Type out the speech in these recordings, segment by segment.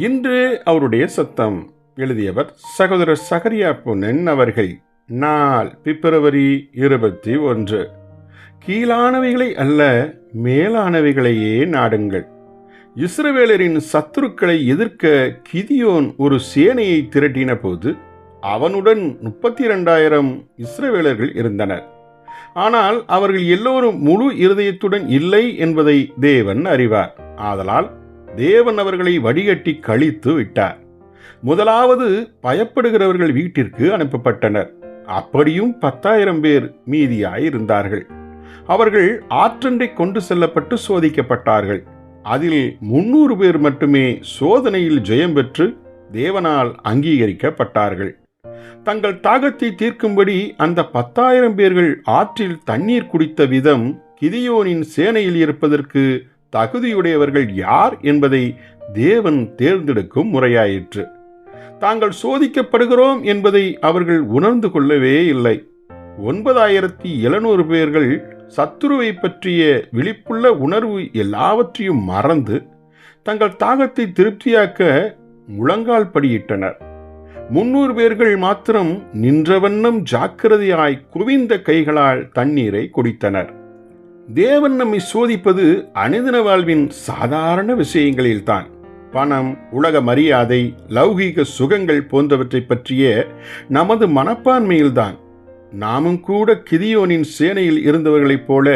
இன்று அவருடைய சத்தம். எழுதியவர் சகோதரர் சகரியா பொன்னன் அவர்கள். நாள் பிப்ரவரி 21. கீழானவைகளை அல்ல, மேலானவைகளையே நாடுங்கள். இஸ்ரவேலரின் சத்துருக்களை எதிர்க்க கிதியோன் ஒரு சேனையை திரட்டின போது அவனுடன் 32,000 இஸ்ரவேலர்கள் இருந்தனர். ஆனால் அவர்கள் எல்லோரும் முழு இருதயத்துடன் இல்லை என்பதை தேவன் அறிவார். ஆதலால் தேவன் அவர்களை வடிகட்டி கழித்து விட்டார். முதலாவது பயப்படுகிறவர்கள் வீட்டிற்கு அனுப்பப்பட்டனர். அப்படியும் 10,000 பேர் மீதியாயிருந்தார்கள். அவர்கள் ஆற்றண்டை கொண்டு செல்லப்பட்டு சோதிக்கப்பட்டார்கள். அதில் 300 பேர் மட்டுமே சோதனையில் ஜெயம் பெற்று தேவனால் அங்கீகரிக்கப்பட்டார்கள். தங்கள் தாகத்தை தீர்க்கும்படி அந்த 10,000 பேர்கள் ஆற்றில் தண்ணீர் குடித்த விதம் கிதியோனின் சேனையில் இருப்பதற்கு தகுதியுடையவர்கள் யார் என்பதை தேவன் தேர்ந்தெடுக்கும் முறையாயிற்று. தாங்கள் சோதிக்கப்படுகிறோம் என்பதை அவர்கள் உணர்ந்து கொள்ளவே இல்லை. 9,700 பேர்கள் சத்துருவை பற்றிய விழிப்புள்ள உணர்வு எல்லாவற்றையும் மறந்து தங்கள் தாகத்தை திருப்தியாக்க முழங்கால் படியிட்டனர். 300 பேர்கள் மாத்திரம் நின்ற வண்ணம் ஜாக்கிரதையாய் குவிந்த கைகளால் தண்ணீரை குடித்தனர். தேவன் நம்மை சோதிப்பது அனுதின வாழ்வின் சாதாரண விஷயங்களில்தான். பணம், உலக மரியாதை, லௌகீக சுகங்கள் போன்றவற்றை பற்றிய நமது மனப்பான்மையில்தான். நாமும் கூட கிதியோனின் சேனையில் இருந்தவர்களைப் போல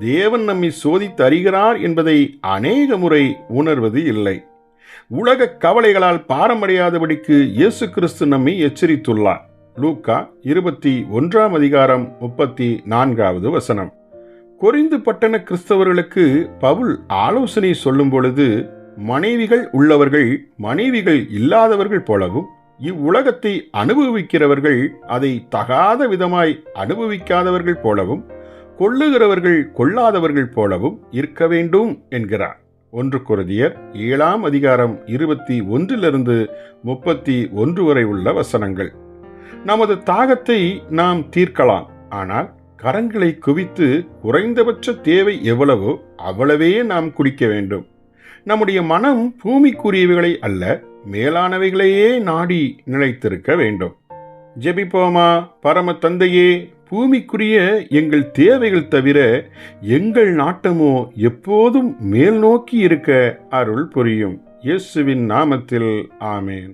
தேவன் நம்மை சோதித்து அறிகிறார் என்பதை அநேக முறை உணர்வது இல்லை. உலக கவலைகளால் பாரமடையாதபடிக்கு இயேசு கிறிஸ்து நம்மை எச்சரித்துள்ளார். லூக்கா 21:34 கொரிந்து பட்டண கிறிஸ்தவர்களுக்கு பவுல் ஆலோசனை சொல்லும் பொழுது, மனைவிகள் உள்ளவர்கள் மனைவிகள் இல்லாதவர்கள் போலவும், இவ்வுலகத்தை அனுபவிக்கிறவர்கள் அதை தகாத விதமாய் அனுபவிக்காதவர்கள் போலவும், கொள்ளுகிறவர்கள் கொள்ளாதவர்கள் போலவும் இருக்க வேண்டும் என்கிறார். 1 கொரிந்தியர் 7:21 வரை உள்ள வசனங்கள். நமது தாகத்தை நாம் தீர்க்கலாம். ஆனால் கரங்களை குவித்து குறைந்தபட்ச தேவை எவ்வளவோ அவ்வளவே நாம் குடிக்க வேண்டும். நம்முடைய மனம் பூமிக்குரியவைகளை அல்ல, மேலானவைகளையே நாடி நிலைத்திருக்க வேண்டும். ஜெபிப்போமா. பரம தந்தையே, பூமிக்குரிய எங்கள் தேவைகள் தவிர எங்கள் நாட்டமோ எப்போதும் மேல் நோக்கி இருக்க அருள் புரியும். இயேசுவின் நாமத்தில் ஆமேன்.